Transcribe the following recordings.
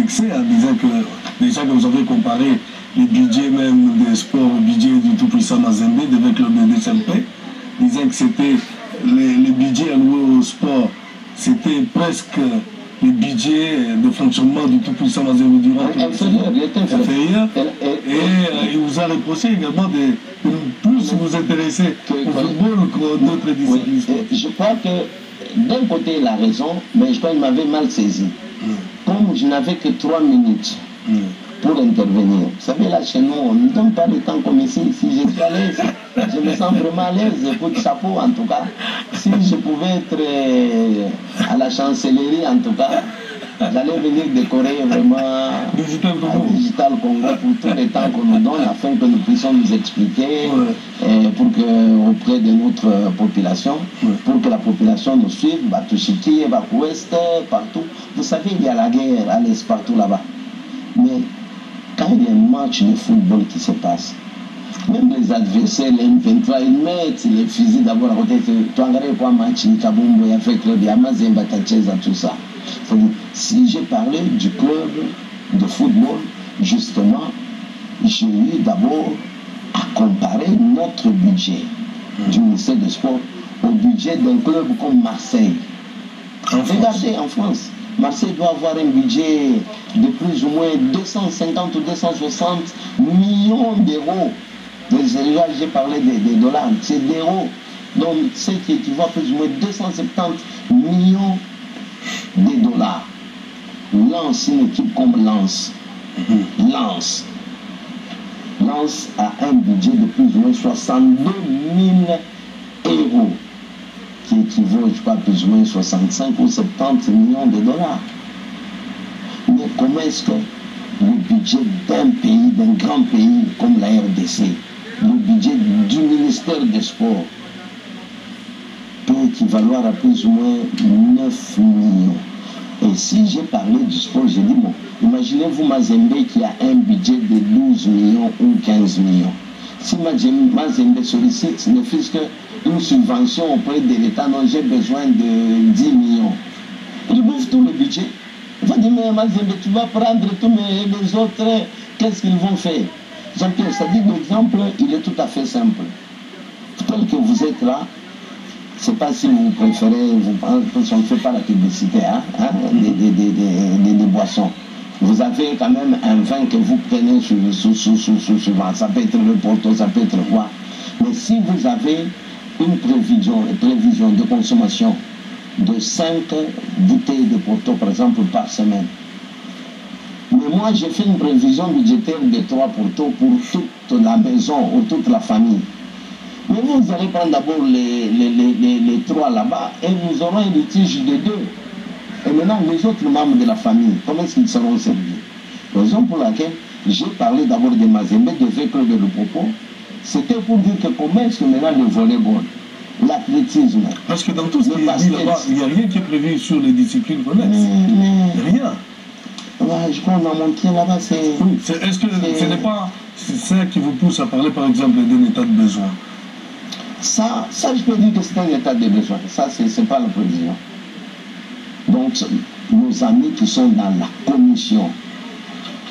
vexé en disant que déjà que vous avez comparé les budgets même des sports au budget du tout-puissant Mazembe devant le club de DSMP, disant que c'était les budgets alloués au sport, c'était presque le budget de fonctionnement du tout-puissant Mazembe durant inférieur. Et il vous a reproché également de plus vous intéresser au football que d'autres disciplines. Je crois que d'un côté il a raison, mais je crois qu'il m'avait mal saisi. Comme je n'avais que 3 minutes pour intervenir. Vous savez, là chez nous, on ne donne pas le temps comme ici. Si je suis à l'aise, je me sens vraiment à l'aise, pour le chapeau en tout cas. Si je pouvais être à la chancellerie en tout cas, j'allais venir décorer vraiment Digital Congo pour tous les temps qu'on nous donne afin que nous puissions nous expliquer pour que, auprès de notre population, pour que la population nous suive, Batushiki, Bakouest, partout. Vous savez, il y a la guerre à l'est partout là-bas. Mais quand il y a un match de football qui se passe, même les adversaires, les M23, ils mettent les fusils d'abord à côté. Tu regardes quoi match, Kabumbo, il y a fait club, il y a Mazemba, Tacheza, tout ça. Si j'ai parlé du club de football, justement, j'ai eu d'abord à comparer notre budget du ministère des Sports au budget d'un club comme Marseille. Regardez en France, Marseille doit avoir un budget de plus ou moins 250 ou 260 millions d'euros. Déjà, j'ai parlé des dollars, c'est d'euros. Donc, ce qui équivaut à plus ou moins 270 millions de dollars. Lens, une équipe comme Lens. Lens a un budget de plus ou moins 62 000 euros, qui équivaut, je crois, plus ou moins 65 ou 70 millions de dollars. Mais comment est-ce que le budget d'un pays, d'un grand pays comme la RDC, le budget du ministère des Sports, peut équivaloir à plus ou moins 9 millions. Et si j'ai parlé du sport, j'ai dit, bon, imaginez-vous Mazembe qui a un budget de 12 millions ou 15 millions. Si Mazembe sollicite ne fût-ce qu'une subvention auprès de l'État, dont j'ai besoin de 10 millions, il bouffe tout le budget. Il va dire, mais Mazembe, tu vas prendre tous les autres, qu'est-ce qu'ils vont faire? Jean-Pierre, ça dit l'exemple, il est tout à fait simple. Tel que vous êtes là, je ne sais pas si vous préférez, on ne fait pas la publicité des boissons. Vous avez quand même un vin que vous prenez souvent. Ça peut être le Porto, ça peut être quoi. Mais si vous avez une prévision de consommation de 5 bouteilles de Porto, par exemple, par semaine. Mais moi, j'ai fait une prévision budgétaire de 3 Porto pour toute la maison ou toute la famille. Mais vous allez prendre d'abord les 3 là-bas et nous aurons un litige de 2. Et maintenant, les autres membres de la famille, comment est-ce qu'ils seront servis? Raison pour laquelle j'ai parlé d'abord de Mazembe, de Véclo de Lupopo. C'était pour dire que comment est-ce que maintenant le volleyball, l'athlétisme... Parce que dans tout ce qui est dit là-bas, il n'y a rien qui est prévu sur les disciplines connexes. Rien. Ouais, je crois qu'on a montré là-bas, c'est... Oui, est-ce que ce n'est pas ça qui vous pousse à parler, par exemple, d'un état de besoin? Ça, je peux dire que c'est un état de besoin. Ça, c'est pas la prévision. Donc, nos amis qui sont dans la commission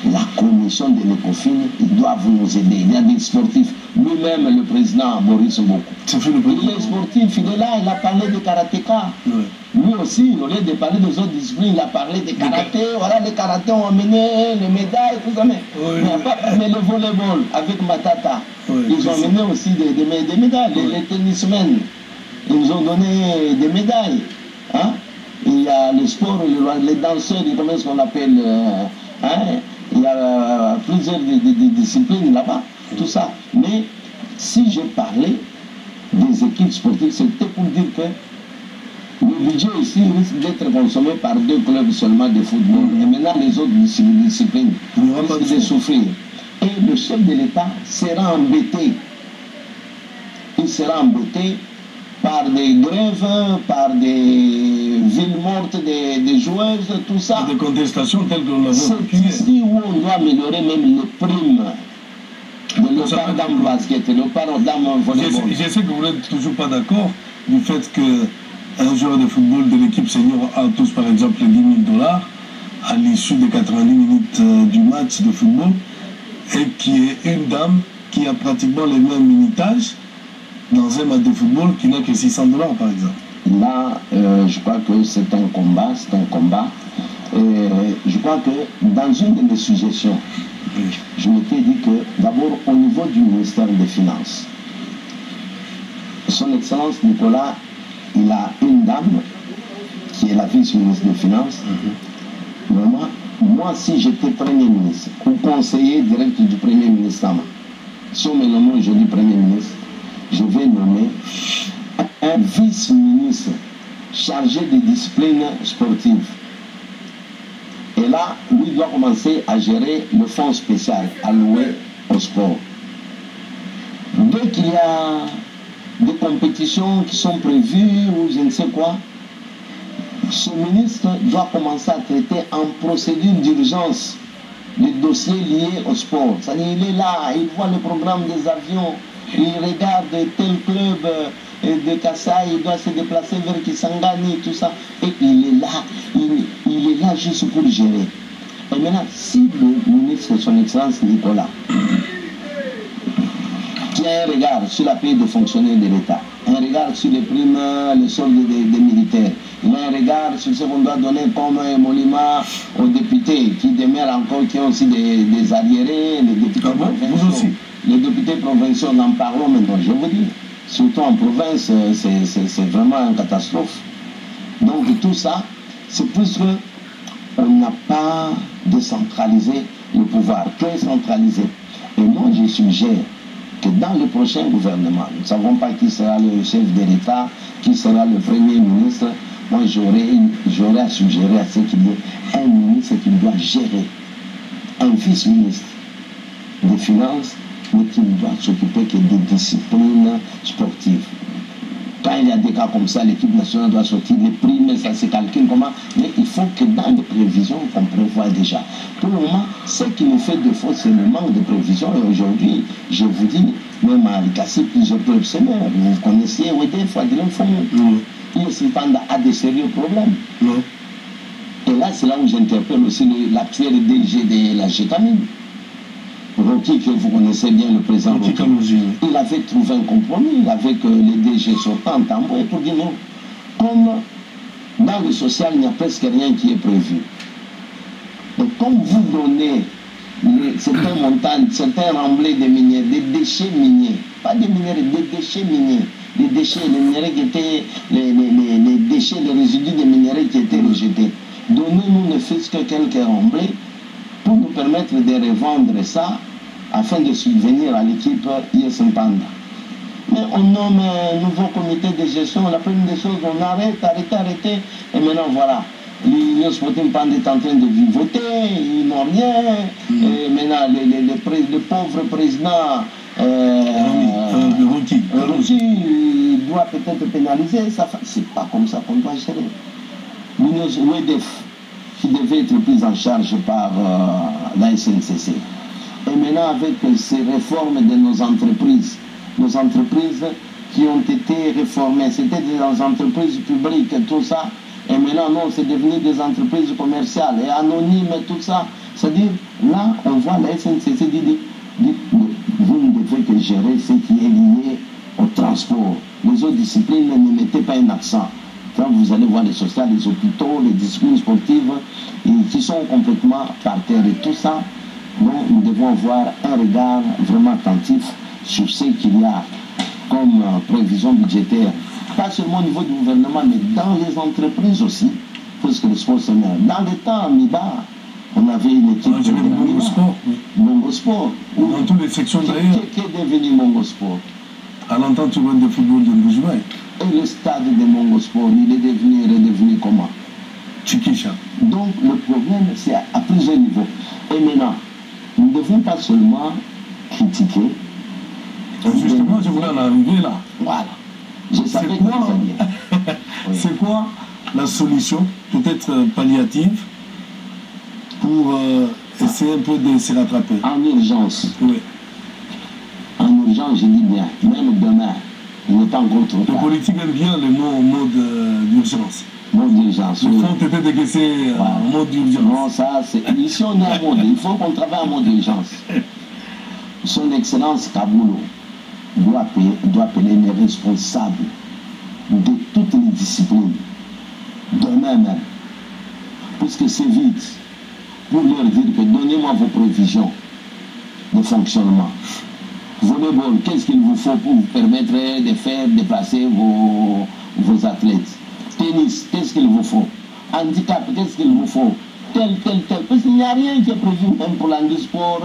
de l'ECOFIN, ils doivent nous aider. Il y a des sportifs. Lui-même, le président Maurice Mboko. Il est sportif, il est là, il a parlé de karatéka. Oui. Lui aussi, au lieu de parler des autres disciplines, il a parlé de karaté. Voilà, les karatés ont amené les médailles, tout ça. Mais le volleyball, avec Matata, ils ont amené aussi des médailles. Les tennismen, ils nous ont donné des médailles. Hein? Il y a le sport, les danseurs, comment est-ce qu'on appelle il y a plusieurs disciplines là-bas, tout ça. Mais si je parlais des équipes sportives, c'était pour dire que le budget ici risque d'être consommé par 2 clubs seulement de football. Et maintenant, les autres disciplines risquent de souffrir. Et le chef de l'État sera embêté. Il sera embêté par des grèves, par des villes mortes, des joueuses, tout ça. Des contestations telles que l'on a vécues. C'est ici où on doit améliorer même les primes de Léopard Dame Basket, Léopard Dame Volleyball. Je sais que vous n'êtes toujours pas d'accord du fait qu'un joueur de football de l'équipe senior a tous par exemple $10 000 à l'issue l'issue des 90 minutes du match de football, et qui est une dame qui a pratiquement les mêmes minutages dans un match de football qui n'a que $600 par exemple. Là, je crois que c'est un combat, je crois que dans une de mes suggestions, je m'étais dit que d'abord au niveau du ministère des Finances, Son Excellence Nicolas, il a une dame qui est la vice-ministre des Finances. Moi, si j'étais Premier ministre ou conseiller direct du Premier ministre, si on me nomme aujourd'hui Premier ministre, je vais nommer un vice-ministre chargé des disciplines sportives. Et là, lui doit commencer à gérer le fonds spécial alloué au sport. Dès qu'il y a des compétitions qui sont prévues ou je ne sais quoi, ce ministre doit commencer à traiter en procédure d'urgence les dossiers liés au sport. C'est-à-dire, il est là, il voit le programme des avions, il regarde tel club de Kassai, il doit se déplacer vers Kisangani, tout ça, et il est là juste pour gérer. Et maintenant, si le ministre, son Excellence Nicolas, qui a un regard sur la paie de fonctionnaires de l'État, un regard sur les primes, les soldes des militaires, il a un regard sur ce qu'on doit donner comme émolument aux députés qui demeurent encore, qui ont aussi des arriérés, les députés provinciaux. Les députés provinciaux, n'en parlons maintenant, je vous dis. Surtout en province, c'est vraiment une catastrophe. Donc tout ça, c'est plus qu'on n'a pas décentralisé le pouvoir, très centralisé. Et moi, je suggère que dans le prochain gouvernement, nous ne savons pas qui sera le chef de l'État, qui sera le Premier ministre. Moi, j'aurais à suggérer à ce qu'il y ait un ministre qui doit gérer, un vice-ministre des Finances, mais qui ne doit s'occuper que des disciplines sportives. Quand il y a des cas comme ça, l'équipe nationale doit sortir les primes, ça se calcule comment. Mais il faut que dans les prévisions qu'on prévoit déjà. Pour le moment, ce qui nous fait défaut, c'est le manque de prévisions. Et aujourd'hui, je vous dis, même à Likassi, plusieurs clubs seniors, vous connaissiez OEDF, Adrien Fong, Panda a des sérieux problèmes. Et là, c'est là où j'interpelle aussi l'actuel DG de la GECAMIN. Rocky, que vous connaissez bien, le président Rocky, il avait trouvé un compromis avec les DG sortants pour dire non. Comme dans le social, il n'y a presque rien qui est prévu. Donc, comme vous donnez certains montagnes, certains remblais de minières, des déchets miniers, pas des minéraux, des déchets miniers, des déchets, les minéraux qui étaient, les déchets, les résidus des minéraux qui étaient rejetés. Donnez-nous ne fût-ce que quelques remblais pour nous permettre de revendre ça afin de subvenir à l'équipe ISM Panda. Mais on nomme un nouveau comité de gestion, la première des choses, on arrête, et maintenant voilà, l'Union Sportive Panda est en train de vivoter, ils n'ont rien, et maintenant le pauvre président Rocky, il doit peut-être pénaliser, ça, c'est pas comme ça qu'on doit gérer. L'Union WEDEF, qui devait être prise en charge par la SNCC. Et maintenant, avec ces réformes de nos entreprises qui ont été réformées, c'était des entreprises publiques, tout ça, et maintenant, non, c'est devenu des entreprises commerciales, et anonymes, et tout ça. C'est-à-dire, là, on voit la SNCC dit, vous ne devez que gérer ce qui est lié au transport. Les autres disciplines ne mettaient pas un accent. Quand vous allez voir les sociales, les hôpitaux, les disciplines sportives, qui sont complètement par terre. Et tout ça, donc, nous devons avoir un regard vraiment attentif sur ce qu'il y a comme prévision budgétaire. Pas seulement au niveau du gouvernement, mais dans les entreprises aussi. Parce que le sport, c'est même. Dans les temps, MIBA, on avait une équipe de Mongo Sport. Mongo Sport. Dans toutes les sections d'ailleurs. Qui est devenu Mongo Sport? À l'entente urbaine de football de Mbujouaï. Et le stade de Mongo Sport, il est redevenu comment? Chikisha. Donc le problème, c'est à plusieurs niveaux. Et maintenant, nous ne devons pas seulement critiquer. Justement, je voulais en arriver là. Voilà. Je savais que vous alliez. C'est quoi la solution, peut-être palliative, pour essayer un peu de se rattraper? En urgence. Oui. En urgence, je dis bien, même demain, il n'est pas encore trop tard. Les politiques aiment bien le mot mode d'urgence. Mode d'urgence. Le fonds était décaissé en mode d'urgence. Non, ça, c'est... Ici, on est en mode. Il faut qu'on travaille en mode d'urgence. Son Excellence Kaboulou doit appeler les responsables de toutes les disciplines. Demain même. Puisque c'est vite. Pour leur dire que donnez-moi vos prévisions de fonctionnement. Volleyball, qu'est-ce qu'il vous faut pour vous permettre de faire déplacer vos athlètes? Tennis, qu'est-ce qu'il vous faut? Handicap, qu'est-ce qu'il vous faut? Tel. Parce qu'il n'y a rien qui est prévu, même pour l'handisport,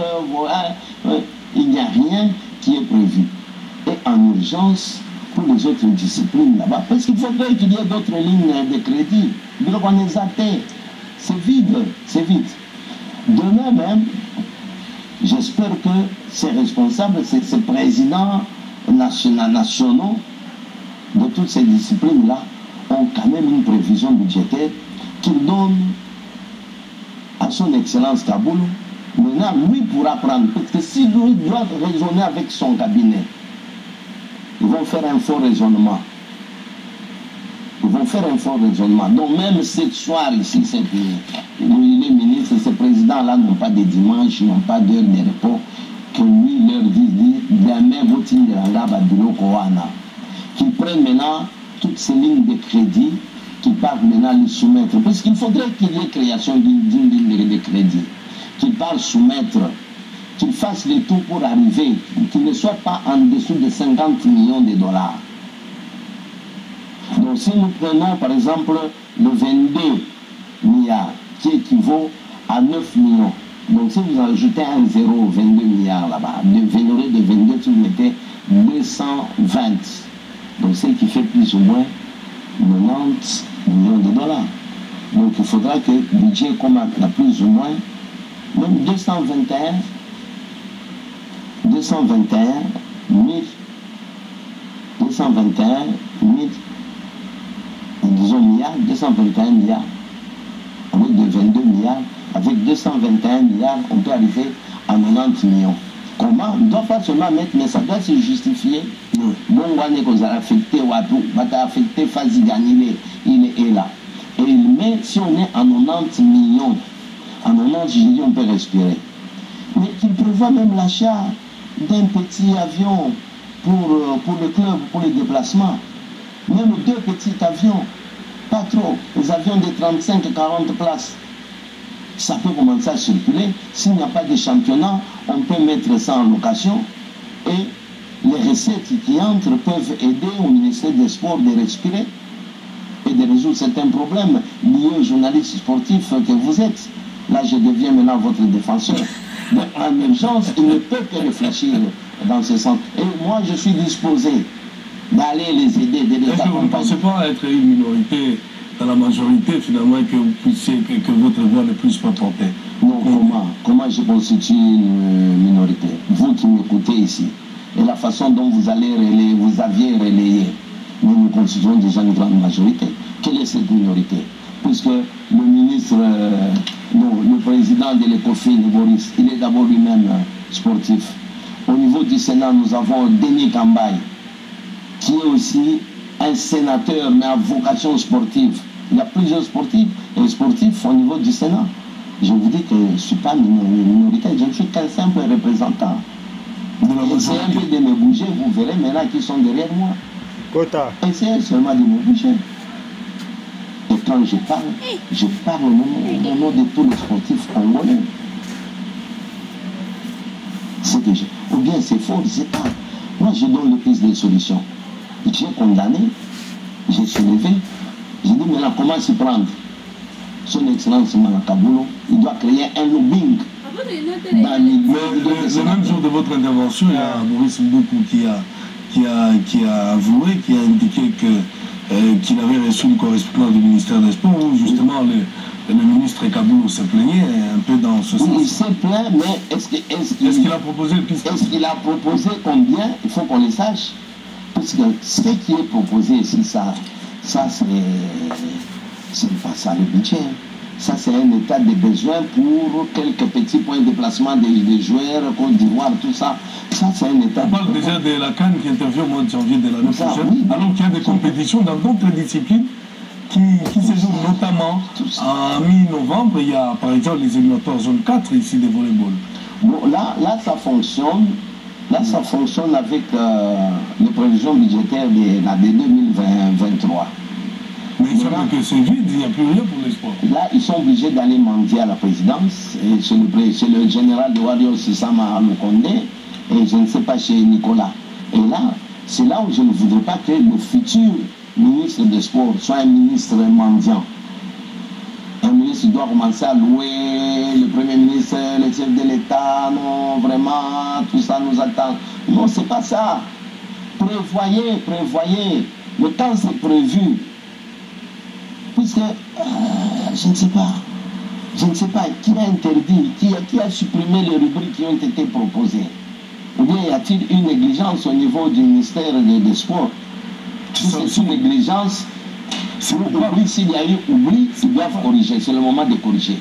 il n'y a rien qui est prévu. Et en urgence, pour les autres disciplines là-bas, parce qu'il faudrait qu'il y ait d'autres lignes de crédit. Donc on est zappé. C'est vide, c'est vite. Demain même, j'espère que ces responsables, ces présidents nationaux de toutes ces disciplines-là ont quand même une prévision budgétaire qu'ils donnent à son Excellence Kaboulou. Maintenant, lui pourra prendre, parce que si lui doit raisonner avec son cabinet, ils vont faire un fort raisonnement. Ils vont faire un fort raisonnement. Donc même ce soir ici, les ministres, ces présidents-là n'ont pas de dimanche, n'ont pas d'heure de repos, que lui leur dit, demain, vous tirez là bas bureau Koana. Qu'ils prennent maintenant toutes ces lignes de crédit, qu'ils partent maintenant les soumettre. Parce qu'il faudrait qu'il y ait création d'une ligne de crédit. Qu'ils partent soumettre, qu'ils fassent le tout pour arriver, qu'ils ne soient pas en dessous de 50 millions de dollars. Donc si nous prenons par exemple le 22 milliards qui équivaut à 9 millions, donc si vous ajoutez un 0, 22 milliards là-bas, de 22, si vous mettez 220, donc ce qui fait plus ou moins 90 millions de dollars. Donc il faudra que le budget comme à plus ou moins, même 221 milliards, avec de 22 milliards, avec 221 milliards, on peut arriver à 90 millions. Comment? On ne doit pas seulement mettre, mais ça doit se justifier. Bon, on est affecté, affecté, il est là. Et il met, si on est à 90 millions, à 90 millions, on peut respirer. Mais qu'il prévoit même l'achat d'un petit avion pour le club, pour les déplacements. Même 2 petits avions, pas trop. Les avions de 35-40 places, ça peut commencer à circuler. S'il n'y a pas de championnat, on peut mettre ça en location et les recettes qui entrent peuvent aider au ministère des Sports de respirer et de résoudre certains problèmes liés aux journalistes sportifs que vous êtes. Là, je deviens maintenant votre défenseur. Mais en urgence, il ne peut que réfléchir dans ce sens. Et moi, je suis disposé d'aller les aider, de les accompagner. Est-ce que vous ne pensez pas être une minorité dans la majorité, finalement, que vous puissiez, que votre voix ne puisse pas porter? Non, comment je constitue une minorité? Vous qui m'écoutez ici, et la façon dont vous allez relayer, vous aviez relayé, nous constituons déjà une grande majorité. Quelle est cette minorité? Puisque le ministre, le président de l'ECOFIN, Boris, il est d'abord lui-même sportif. Au niveau du Sénat, nous avons Denis Kambaye, qui est aussi un sénateur, mais à vocation sportive. Il y a plusieurs sportifs au niveau du Sénat. Je vous dis que je ne suis pas minoritaire, je ne suis qu'un simple représentant. Essayez un peu de me bouger, vous verrez maintenant qui sont derrière moi. Essayez seulement de me bouger. Et quand je parle au nom de tous les sportifs congolais. C'est que ou bien c'est faux, je ne sais pas. Moi, je donne le plus de solutions. J'ai condamné, j'ai soulevé, j'ai dit maintenant comment s'y prendre. Son Excellence Malakaboulou, il doit créer un lobbying. Le même jour de votre intervention, il y a Maurice Mboukou qui a avoué, qui a indiqué qu'il avait reçu une correspondance du ministère des Sports où justement le ministre Kaboulou se plaignait un peu dans ce sens. Oui, il s'est plaint, mais est-ce qu'il a proposé est-ce qu'il a proposé combien? Il faut qu'on le sache. Parce que ce qui est proposé ici, ça c'est pas ça le budget. Ça, c'est un état de besoin pour quelques petits points de placement des joueurs, Côte d'Ivoire, tout ça. Ça, c'est un état. On parle déjà de la CAN qui intervient au mois de janvier de l'année prochaine. Oui, alors qu'il y a des compétitions dans d'autres disciplines qui se joue notamment en mi-novembre. Il y a par exemple les éliminatoires zone 4 ici de volleyball. Bon, là ça fonctionne. Là, ça fonctionne avec les prévisions budgétaires de l'année 2023. Mais il semble que c'est vide, il n'y a plus rien pour les sports. Là, ils sont obligés d'aller mendier à la présidence, et chez le général de Wario Sissama Lukonde, et je ne sais pas chez Nicolas. Et là, c'est là où je ne voudrais pas que le futur ministre des Sports soit un ministre mendiant. Un ministre doit commencer à louer le Premier ministre, le chef de l'État, non, vraiment, tout ça nous attend. Non, c'est pas ça. Prévoyez. Le temps c'est prévu. Puisque, je ne sais pas qui a interdit, qui a supprimé les rubriques qui ont été proposées. Ou bien y a-t-il une négligence au niveau du ministère des Sports? Si c'est une négligence, s'il y a eu oubli, ils doivent corriger. C'est le moment de corriger.